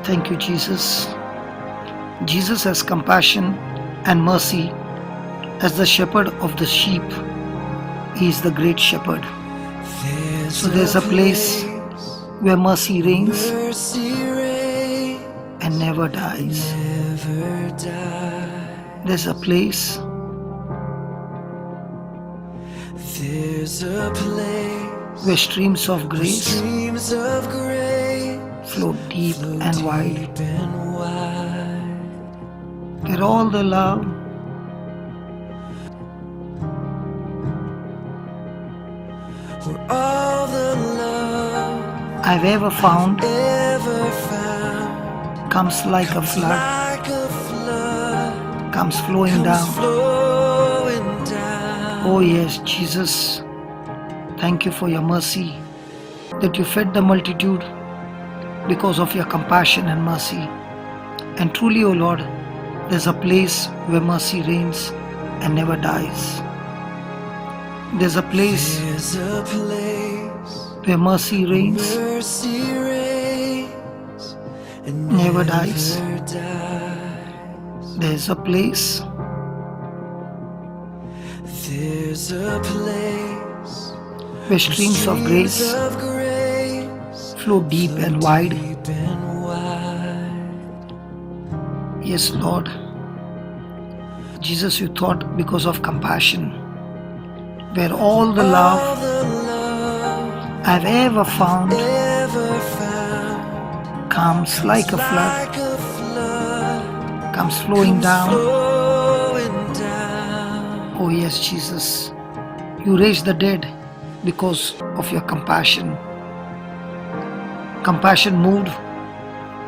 Thank you, Jesus. Jesus has compassion and mercy as the shepherd of the sheep. He is the great shepherd. So there's a place where mercy reigns and never dies. There's a place where streams of grace flow deep and wide, where all the love I've ever found comes like a flood, comes flowing down. Oh yes, Jesus, thank you for your mercy, that you fed the multitude because of your compassion and mercy. And truly, O Lord, there's a place where mercy reigns and never dies. There's a place where mercy reigns, never dies. There's a place where streams of grace flow deep and wide. Yes, Lord. Jesus, you thought because of compassion, where all the love I've ever found comes like a flood, comes flowing down. Oh yes, Jesus, you raised the dead because of your compassion. Compassion moved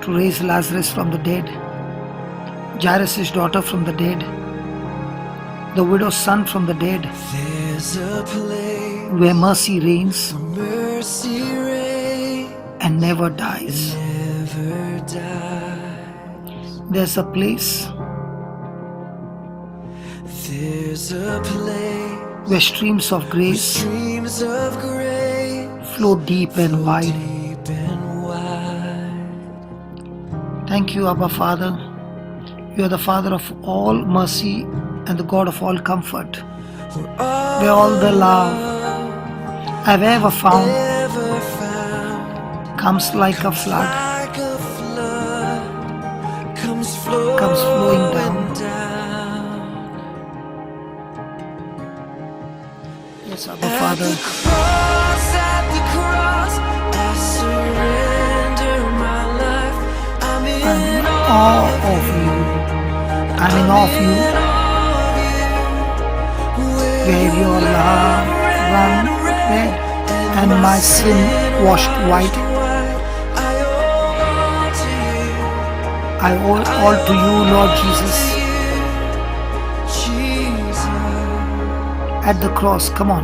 to raise Lazarus from the dead, Jairus' daughter from the dead, the widow's son from the dead. Where mercy reigns and never dies. There's a place where streams of grace flow deep and wide. Thank you, Abba Father. You are the Father of all mercy and the God of all comfort, where all the love I've ever found comes like a flood, comes flowing down. Yes, Abba Father. I'm in awe of you. I'm in awe of you. Where your love ran red and my sin washed white. I owe all to you, Lord Jesus. At the cross, come on.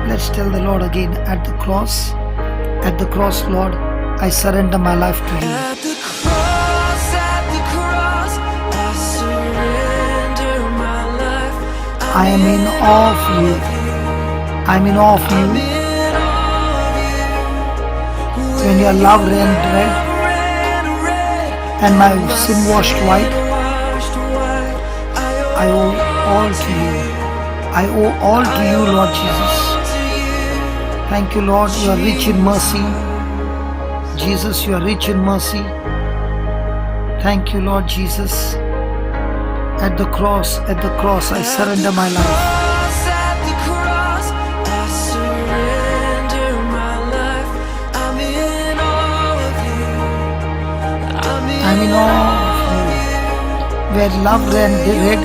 Let's tell the Lord again. At the cross, Lord, I surrender my life to you. At the cross, I surrender my life. I am in awe of you. I'm in awe of you. When your love ran red and my sin washed white, I owe all to you. I owe all to you, Lord Jesus. Thank you, Lord. You are rich in mercy. Jesus, you are rich in mercy. Thank you, Lord Jesus. At the cross, I surrender my life. At the cross, I surrender my life. I'm in awe of you. I'm in awe of you. Where love ran red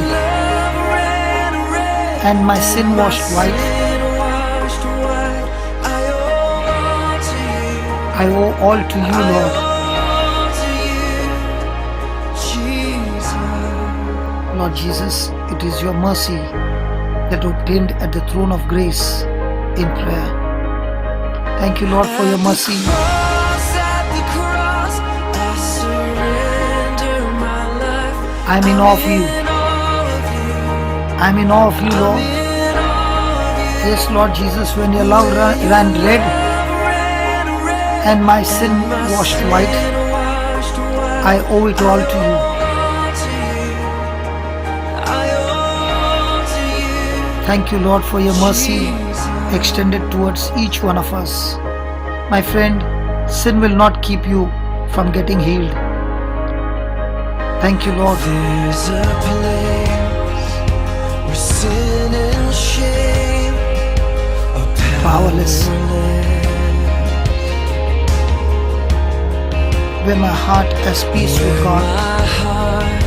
and my sin washed white, I owe all to you, Lord. Lord Jesus, it is your mercy that obtained at the throne of grace in prayer. Thank you, Lord, for your mercy. I'm in awe of you. I'm in awe of you, Lord. Yes, Lord Jesus, when your love ran red and my sin washed white, I owe it all to you. Thank you, Lord, for your mercy extended towards each one of us. My friend, sin will not keep you from getting healed. Thank you, Lord. There's a place where sin and shame are Powerless. Where my heart has peace with God My heart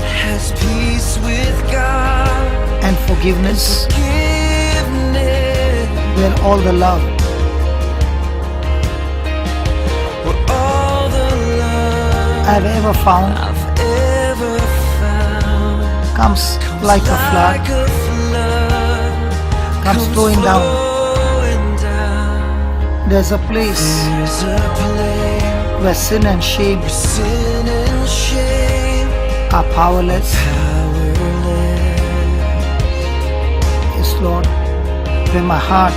has peace with God. and forgiveness, Forgiveness, where all the love where all the love I've ever found I've ever found comes like a flood, like a flood comes flowing down. flowing down. There's a place There's a place where sin and shame where sin and shame are powerless. powerless. Yes, Lord, where my heart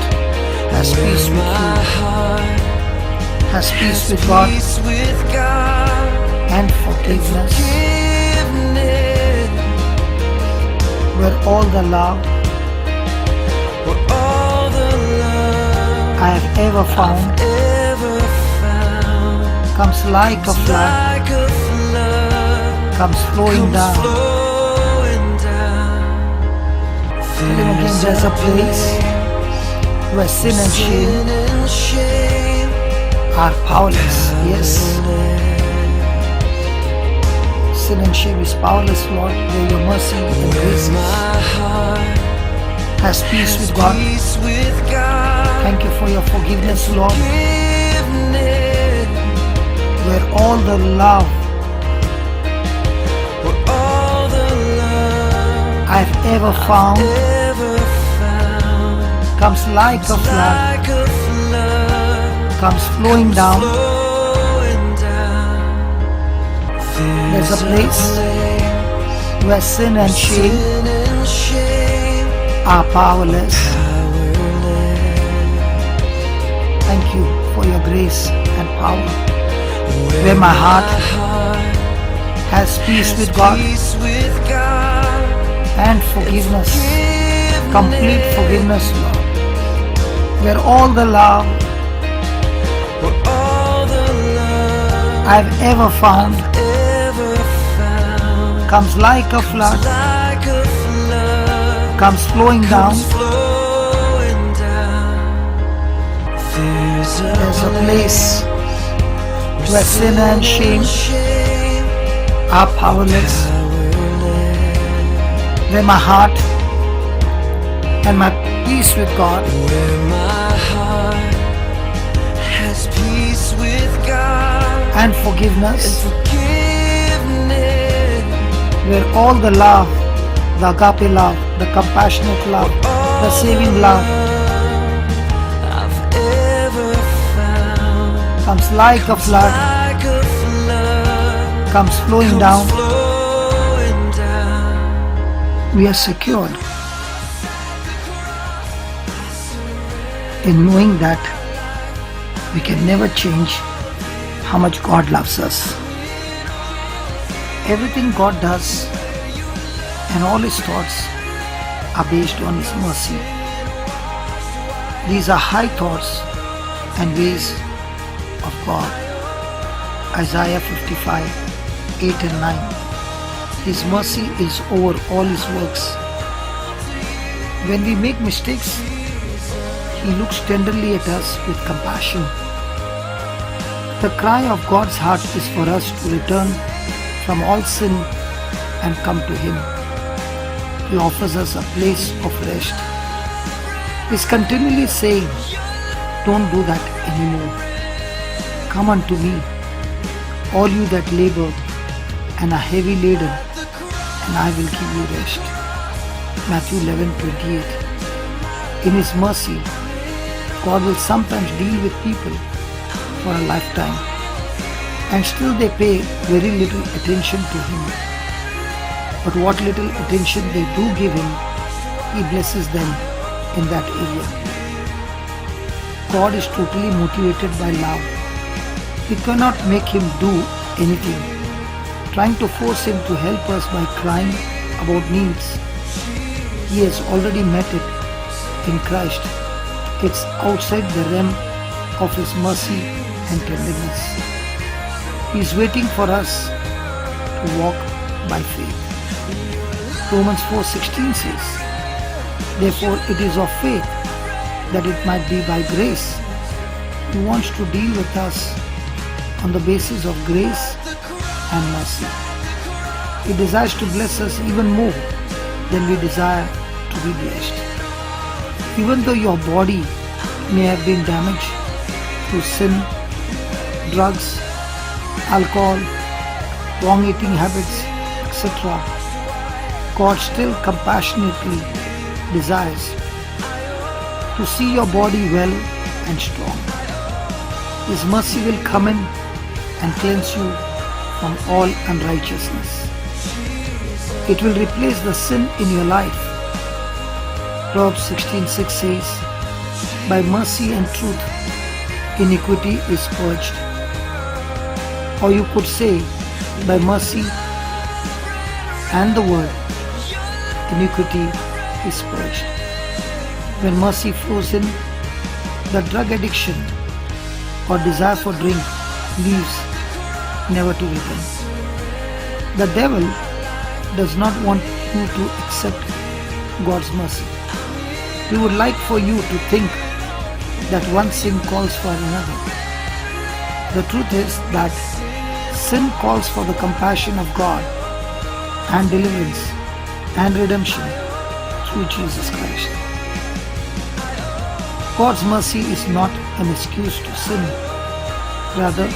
has peace with My you, heart has peace with God peace with God. and forgiveness, Forgiveness, where all the love where all the love I have ever found ever found comes like a flood, like a flood comes flowing down. flowing down. Tell him again, there's a place where sin and shame Sin and shame are powerless. Yes, sin and shame is powerless, Lord, where your mercy and grace my heart has peace with God. peace with God. Thank you for your forgiveness, Lord, Forgiveness, where all the love where all the love I've ever found ever found comes like a flood, like a flood comes flowing down. flowing down. There's a place where sin and shame Sin and shame are powerless. powerless. Thank you for your grace and power, where my heart has peace with God Peace with God. and forgiveness, complete forgiveness, Lord, where all the love Where all the love I've ever found ever found comes like a flood, like a flood comes flowing down. flowing down. There's a place where sin and shame are powerless, where my heart and my peace with God Where my heart has peace with God and forgiveness, forgiveness, where all the love, the agape love, the compassionate love, the saving love I've ever found comes like a flood, like a flood comes flowing down. flowing down. We are secured in knowing that we can never change how much God loves us. Everything God does and all His thoughts are based on His mercy. These are high thoughts and ways of God. Isaiah 55, 8 and 9. His mercy is over all His works. When we make mistakes, He looks tenderly at us with compassion. The cry of God's heart is for us to return from all sin and come to Him. He offers us a place of rest. He's continually saying, don't do that anymore. Come unto me, all you that labor and are heavy laden, and I will give you rest. Matthew 11:28. In His mercy, God will sometimes deal with people for a lifetime, and still they pay very little attention to Him. But what little attention they do give Him, He blesses them in that area. God is totally motivated by love. We cannot make Him do anything, trying to force Him to help us by crying about needs. He has already met it in Christ. It's outside the realm of His mercy and tenderness. He is waiting for us to walk by faith. Romans 4:16 says, "Therefore it is of faith, that it might be by grace." He wants to deal with us on the basis of grace and mercy. He desires to bless us even more than we desire to be blessed. Even though your body may have been damaged through sin, drugs, alcohol, wrong eating habits, etc., God still compassionately desires to see your body well and strong. His mercy will come in and cleanse you from all unrighteousness. It will replace the sin in your life. Proverbs 16:6 says, "By mercy and truth, iniquity is purged." Or you could say, "By mercy and the word, iniquity is purged." When mercy flows in, the drug addiction or desire for drink leaves, never to return. The devil does not want you to accept God's mercy. He would like for you to think that one sin calls for another. The truth is that sin calls for the compassion of God and deliverance and redemption through Jesus Christ. God's mercy is not an excuse to sin. Rather,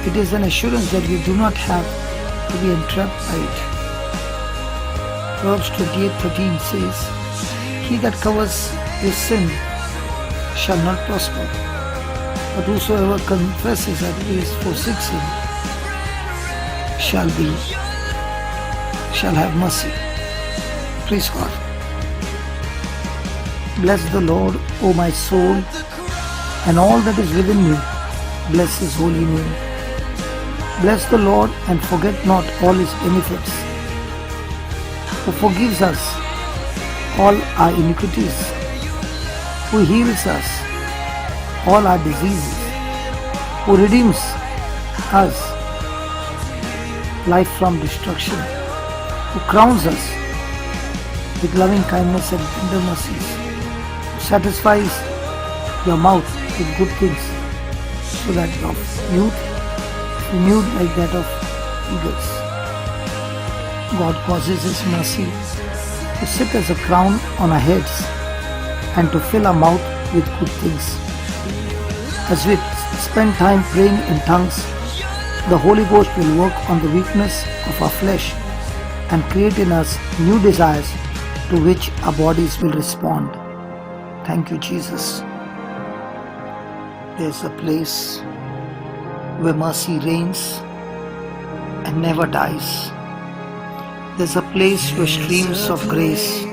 it is an assurance that we do not have to be entrapped by it. Proverbs 28:13 says, "He that covers his sin shall not prosper, but whosoever confesses that he is forsaken shall have mercy." Praise God. Bless the Lord, O my soul, and all that is within me. Bless His holy name. Bless the Lord and forget not all His benefits, who forgives us all our iniquities, who heals us all our diseases, who redeems us life from destruction, who crowns us with loving kindness and tender mercies, who satisfies your mouth with good things, so that your youth is renewed like that of eagles. God causes His mercy to sit as a crown on our heads and to fill our mouth with good things. As we spend time praying in tongues, the Holy Ghost will work on the weakness of our flesh and create in us new desires to which our bodies will respond. Thank you, Jesus. There's a place where mercy reigns and never dies. There's a place where streams of grace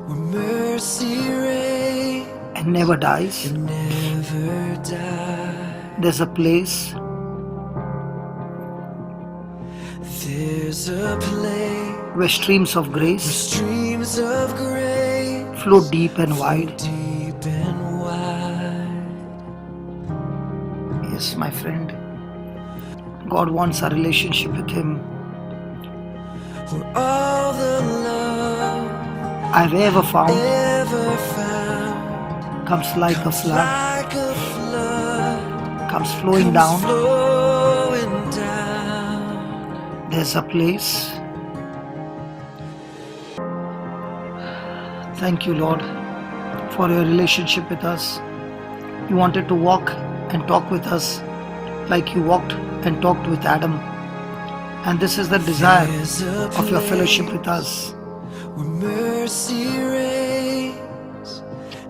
where mercy reigns and never dies. and never dies. There's a place There's a place where streams of where grace streams of grace flow deep and wide. deep and wide. Yes, my friend. God wants a relationship with Him. Where all the love I've ever found ever found comes like a flood, like a flood comes flowing down. flowing down. There's a place. Thank you, Lord, for your relationship with us. You wanted to walk and talk with us like you walked and talked with Adam. And this is the desire of your fellowship with us, Where mercy reigns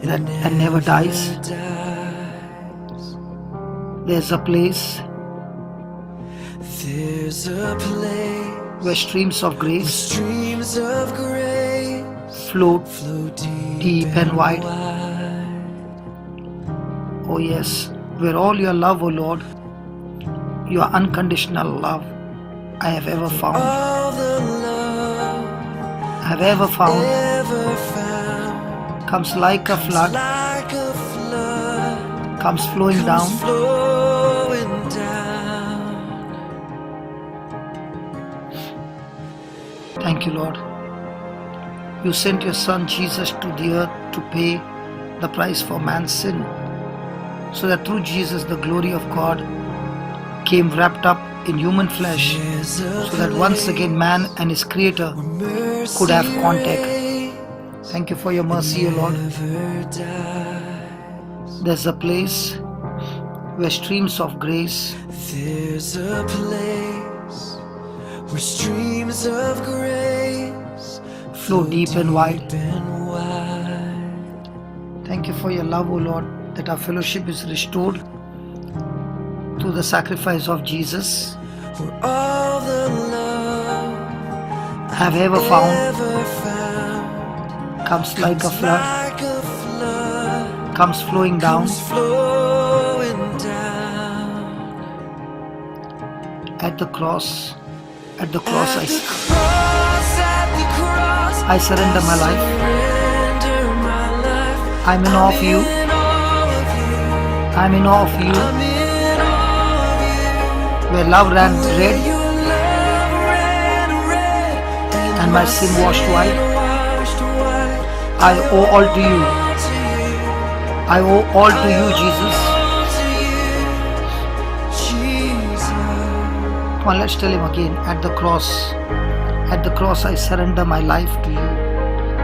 that and never dies. dies. There's a place There's a place where streams of where grace streams of grace flow flow deep and wide. Oh yes, where all your love, O Lord, your unconditional love I have ever found. all the love I have ever found ever found. comes like a flood, Like a flood comes flowing down. flowing down. Thank you, Lord. You sent your Son Jesus to the earth to pay the price for man's sin, so that through Jesus the glory of God came wrapped up in human flesh, There's a so that once again man and his Creator could have contact. Thank you for your mercy, O Lord. never dies. There's a place where streams of grace There's a place where streams of grace flow deep and wide. deep and wide. Thank you for your love, O Lord, that our fellowship is restored through the sacrifice of Jesus. Where all the love I have ever found ever found comes like a flood, like a flood comes flowing down. comes flowing down. At the cross I At the cross, I surrender my life. surrender my life. I'm in awe of you. In awe of you. I'm in awe of you. I'm in awe of you. Where love ran red Your love ran red and my sin washed white. washed white. I owe all to you. To you, I owe all to you, Jesus. to you, Jesus. Come on, let's tell him again. At the cross I surrender my life to you,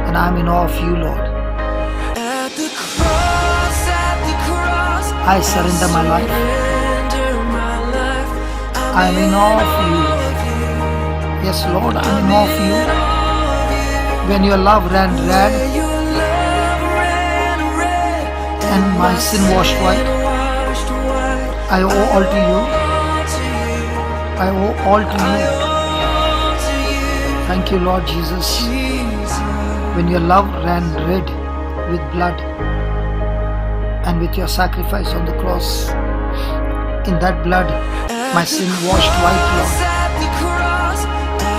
and I'm in awe of you, Lord. At the cross, I surrender my life. surrender my life. I'm in awe of you. Yes, Lord, I'm in awe of you. When your love ran red Your love ran red and my sin washed white, washed white. I owe all to you. To you, I owe all to you. all to you, Thank you, Lord Jesus. Jesus. When your love ran red with blood and with your sacrifice on the cross, in that blood my sin washed white, Lord. At the cross,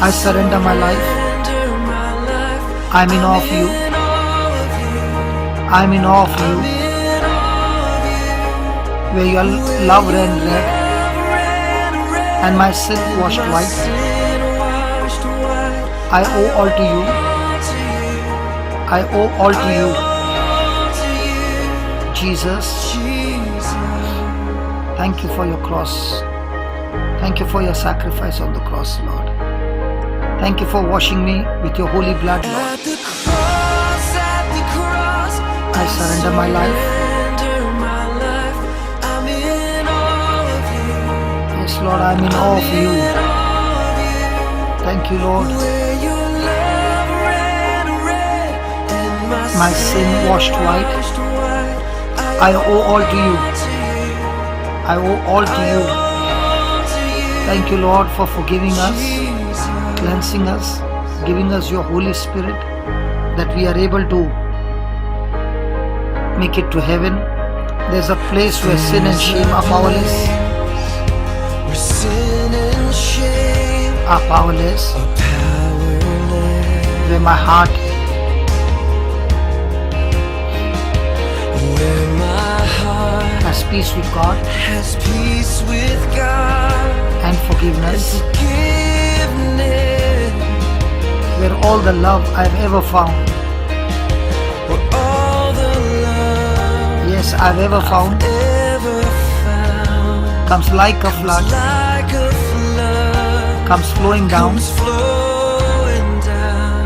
I surrender my life. surrender my life. I'm in awe of you. In awe of you. I'm in awe of you. In awe of you. Where your love ran red Love ran red and my sin washed my white, sin washed white. I owe all to you. To you, I owe all to you, all to you, Jesus. Jesus. Thank you for your cross. Thank you for your sacrifice on the cross, Lord. Thank you for washing me with your holy blood, Lord. At the cross, I surrender my life. surrender my life. I'm in awe of you. Yes, Lord, I'm in awe of you. In awe of you. Thank you, Lord. Where your love ran red and My sin washed white. washed white. I owe all to you. To you, I owe all to you. all to you, Thank you, Lord, for forgiving us, Jesus. cleansing us, giving us your Holy Spirit, that we are able to make it to heaven. There's a place where sin and shame are powerless. Where sin and shame Are powerless. are powerless. Where my heart Where my heart has peace with God has peace with God and and forgiveness. forgiveness. Where all the love I've ever found, Where all the love yes, I've ever found, ever found comes like a flood, like a flood comes flowing down. comes flowing down.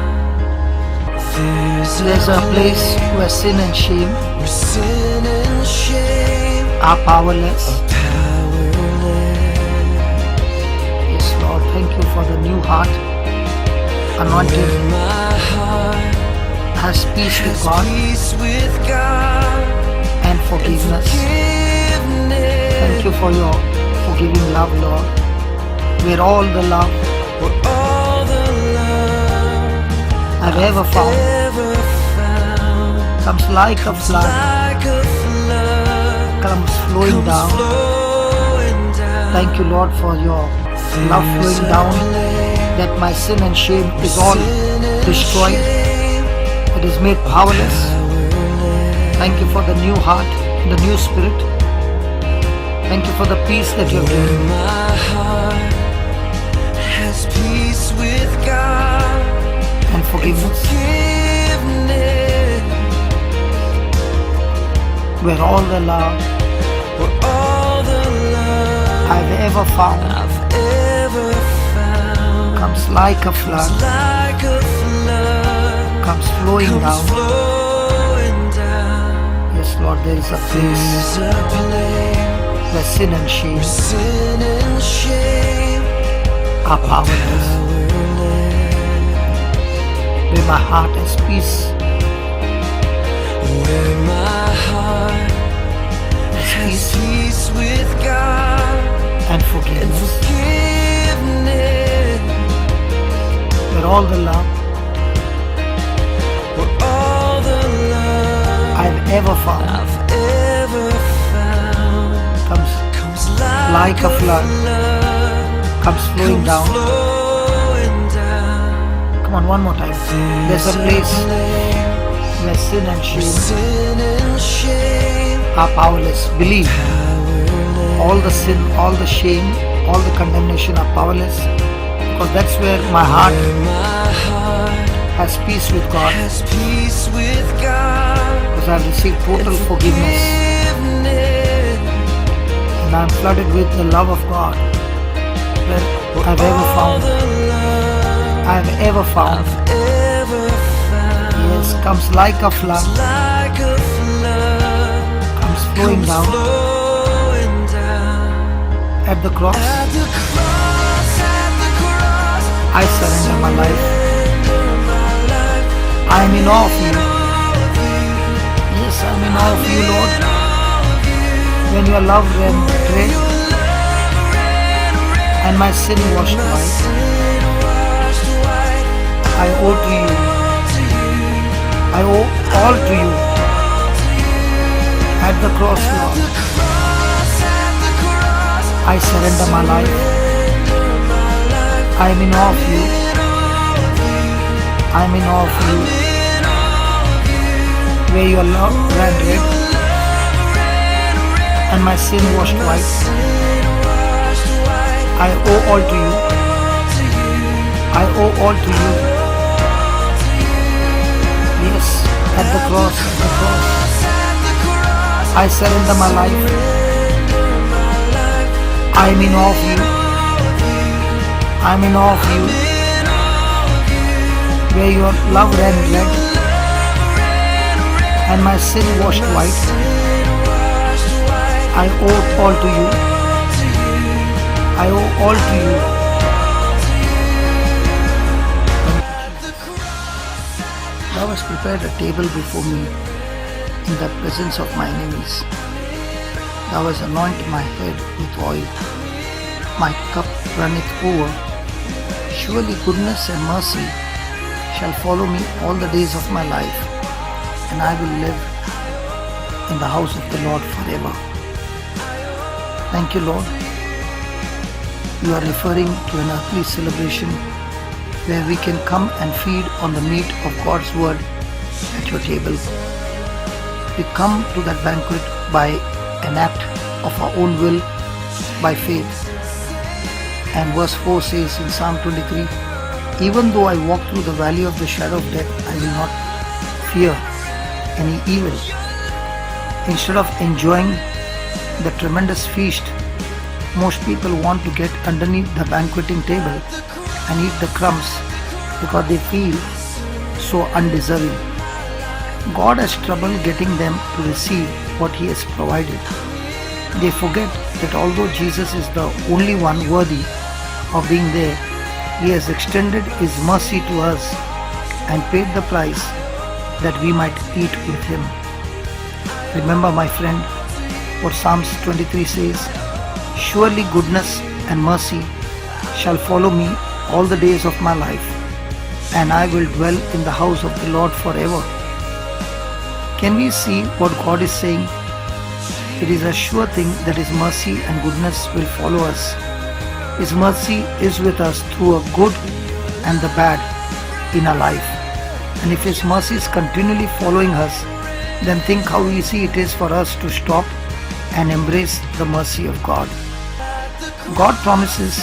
There's a place where sin and shame where sin and shame are powerless. are powerless. Yes, Lord, thank you for the new heart, anointed, Where my heart has peace with has God peace with God and forgiveness. forgiveness. Thank you for your forgiving love, Lord. Where all the love Where all the love I've ever found ever found comes like a flood, like a flood comes flowing comes down. flowing down. Thank you, Lord, for your love flowing down, that my sin and shame is all destroyed. It is made powerless. Thank you for the new heart, the new spirit. Thank you for the peace that you have given. My heart has peace with God And forgiveness, forgiveness, where all the love where all the love I've ever found I've ever found comes like a flood, like a flood comes flowing comes down. flowing down. Yes, Lord, there is a place There's a place where sin and shame where sin and shame are powerless, where my heart has peace, where my heart has peace with God and and forgiveness, forgiveness, where all the love where all the love I've ever found I've ever found comes comes like a flood, comes flowing comes down. flowing down. Come on, one more time. There's a place where sin and where shame sin and shame are powerless. Believe. powerless. All the sin, all the shame, all the condemnation are powerless, because that's where my heart Where my heart has peace with God, has peace with God. because I've received total forgiveness and I'm flooded with the love of God. Where I've ever found, I've ever found, yes, comes like a flood, Like a flood comes flowing down at the cross. At the cross, I surrender my life. surrender my life. I am in awe of you. Yes, I am in awe of you, Lord. When your love ran red and my sin washed white, Sin washed white. I owe to you. I owe all to you. At the cross, Lord, At the cross, I surrender my life. I am in awe of you. I am in awe of you. Where your love ran red and my sin washed white, sin washed white. I owe all to you. I owe all to you. Yes, at the cross, At the cross, I surrender my life. I am in awe of you. I am in awe of you. Where your love ran red and my sin washed white, I owe all to you. I owe all to you. Thou hast prepared a table before me in the presence of my enemies. Thou hast anointed my head with oil. My cup runneth over. Surely goodness and mercy shall follow me all the days of my life, and I will live in the house of the Lord forever. Thank you, Lord. You are referring to an earthly celebration where we can come and feed on the meat of God's word at your table. We come to that banquet by an act of our own will, by faith. And verse 4 says in Psalm 23, even though I walk through the valley of the shadow of death, I will not fear any evil. Instead of enjoying the tremendous feast, most people want to get underneath the banqueting table and eat the crumbs because they feel so undeserving. God has trouble getting them to receive what He has provided. They forget that although Jesus is the only one worthy of being there, He has extended His mercy to us and paid the price that we might eat with Him. Remember, my friend, what Psalms 23 says, surely goodness and mercy shall follow me all the days of my life, and I will dwell in the house of the Lord forever. Can we see what God is saying? it is a sure thing that His mercy and goodness will follow us. His mercy is with us through a good and the bad in our life. And if His mercy is continually following us, then think how easy it is for us to stop and embrace the mercy of God. God promises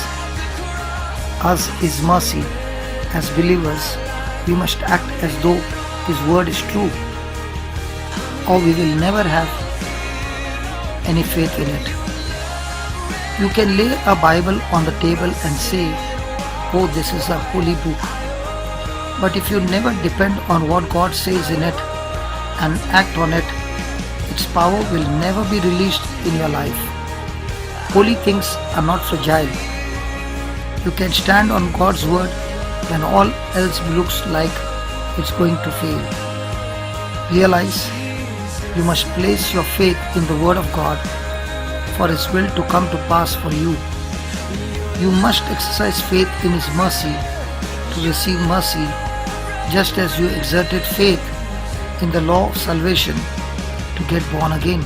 us His mercy. As believers, we must act as though His word is true, or we will never have any faith in it. You can lay a Bible on the table and say, "Oh, this is a holy book." But if you never depend on what God says in it and act on it, its power will never be released in your life. Holy things are not fragile. You can stand on God's word when all else looks like it's going to fail. Realize you must place your faith in the word of God for His will to come to pass for you. You must exercise faith in His mercy to receive mercy, just as you exerted faith in the law of salvation to get born again.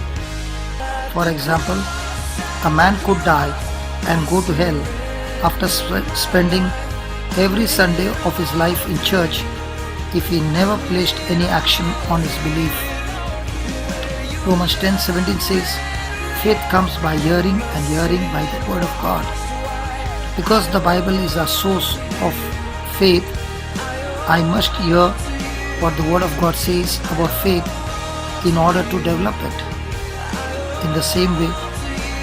For example, a man could die and go to hell after spending every Sunday of his life in church if he never placed any action on his belief. Romans 10:17 says, faith comes by hearing and hearing by the word of God. Because the Bible is a source of faith, I must hear what the word of God says about faith in order to develop it. In the same way,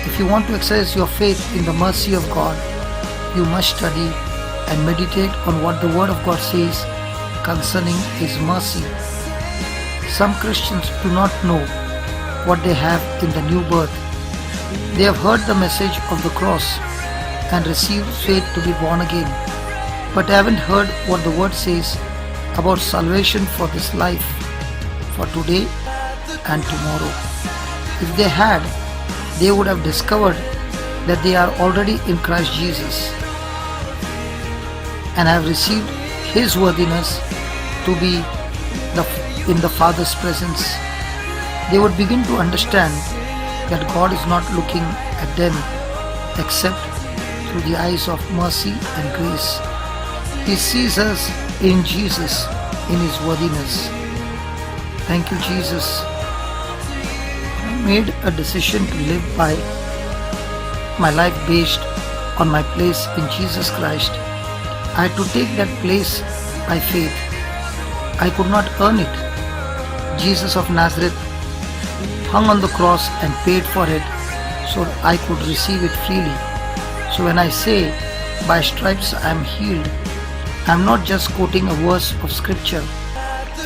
if you want to exercise your faith in the mercy of God, you must study and meditate on what the word of God says concerning His mercy. Some Christians do not know what they have in the new birth. They have heard the message of the cross and received faith to be born again, but haven't heard what the word says about salvation for this life, for today and tomorrow. If they had, they would have discovered that they are already in Christ Jesus and have received His worthiness to be in the Father's presence. They would begin to understand that God is not looking at them except through the eyes of mercy and grace. He sees us in Jesus, in His worthiness. Thank you, Jesus. I made a decision to live by my life based on my place in Jesus Christ. I had to take that place by faith. I could not earn it. Jesus of Nazareth hung on the cross and paid for it so I could receive it freely. So when I say, by stripes I am healed, I am not just quoting a verse of scripture.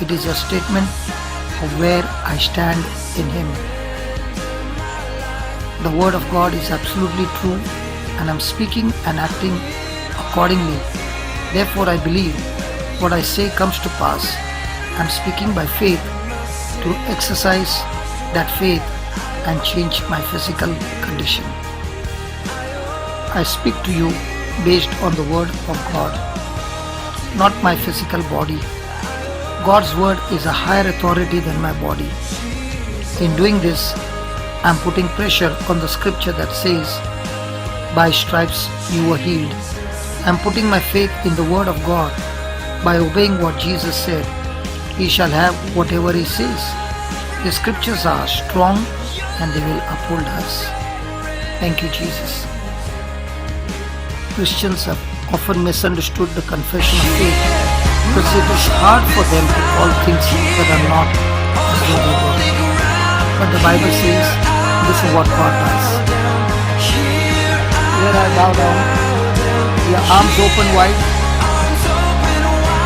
It is a statement of where I stand in Him. The word of God is absolutely true, and I am speaking and acting accordingly. Therefore I believe what I say comes to pass. I am speaking by faith to exercise that faith and change my physical condition. I speak to you based on the word of God, not my physical body. God's word is a higher authority than my body. In doing this, I am putting pressure on the scripture that says, by stripes you were healed. I am putting my faith in the word of God by obeying what Jesus said. He shall have whatever He says. The scriptures are strong and they will uphold us. Thank you, Jesus. Christians have often misunderstood the confession of faith because it is hard for them to call things that are not as though they were. But the Bible says this is what God does. Here I bow down, your arms open wide.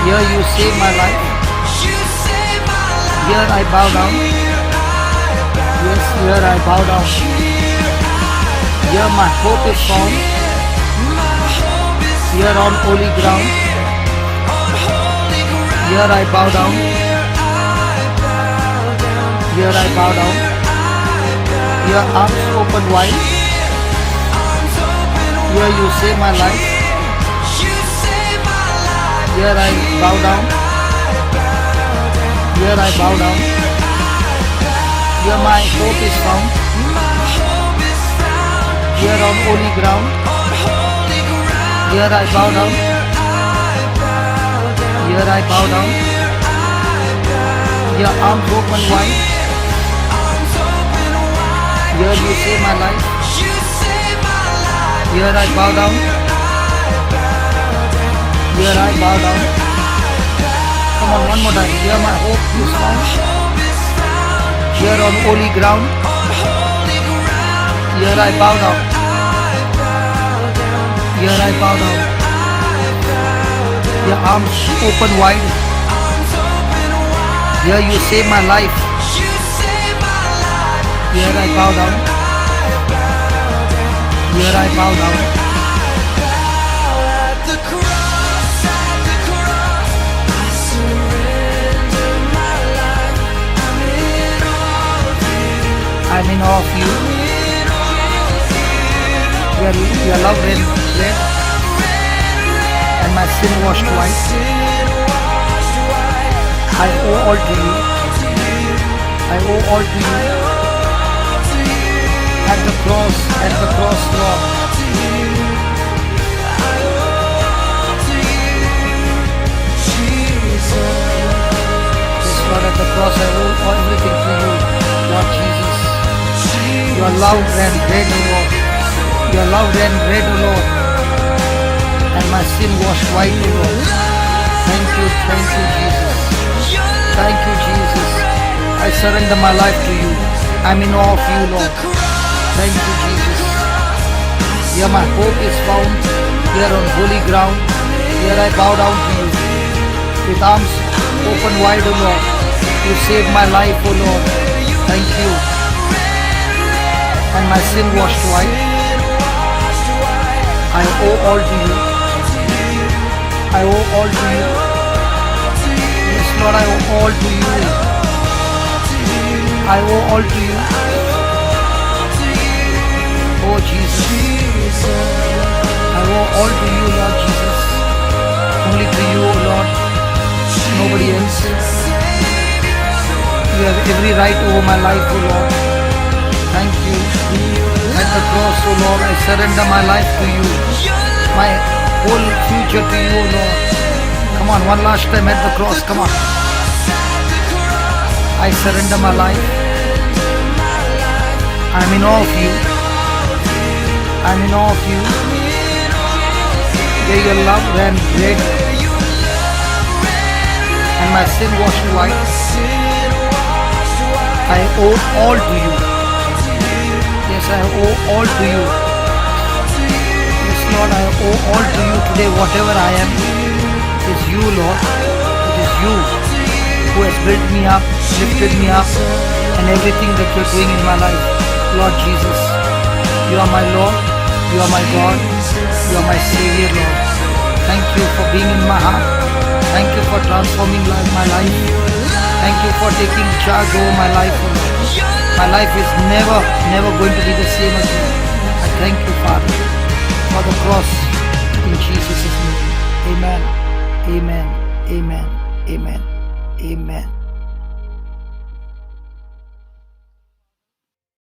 Here you save my life. Here I bow down. Yes, here I bow down. Here my hope is found. Here on holy ground. Here I bow down. Here I bow down. Here arms open wide. Here you save my life. Here I bow down. Here I bow down. Here my hope is found. Here on holy ground, holy ground. here I bow down, here I bow down. Your arms open wide, Arms open wide. here you save my life. You save my life. Here I bow down, here I bow down. Come on, one more time. Here my hope is found. Hope is found Here on holy ground, on holy ground. here I bow down, here I bow down. Your arms open wide, Arms open wide. here you save my life. You save my life. Here I bow down, here I bow down. At the cross, I surrender my life. I'm in all of you. I'm in awe of you. In all of you. Your love red, red, and my sin washed white. Sin washed white. I owe all to you. I owe all to you. To you. At the cross, Lord. To you. Jesus. Yes, Lord, at the cross I owe everything to you, Lord Jesus. Your love ran red, O Lord. Your love ran red, O Lord. And my sin washed white, O Lord. Thank you, Jesus. Thank you, Jesus. I surrender my life to you. I'm in awe of you, Lord. Thank you, Jesus. Here my hope is found. Here on holy ground. Here I bow down to you. With arms open wide, O Lord. You saved my life, O Lord. Thank you. And my sin washed white. I owe all to you. I owe all to you. Yes, Lord, I owe all to you. I owe all to you. Oh, Jesus. I owe all to you, Lord Jesus. Only to you, O Lord. Nobody else. You have every right over my life, O Lord. Thank you. At the cross, O Lord, I surrender my life to you. My whole future to you, O Lord. Come on, one last time at the cross. Come on. I surrender my life. I'm in awe of you. I'm in awe of you. Where your love ran red and my sin washed white. I owe all to you. Yes, I owe all to you. Yes, Lord, I owe all to you today. Whatever I am is you, Lord. It is you who has built me up, lifted me up, and everything that you're doing in my life. Lord Jesus, you are my Lord, you are my God, you are my Savior, Lord. Thank you for being in my heart. Thank you for transforming my life. Thank you for taking charge over my life, O Lord. My life is never going to be the same again. I thank you, Father, for the cross in Jesus' name. Amen. Amen. Amen. Amen. Amen.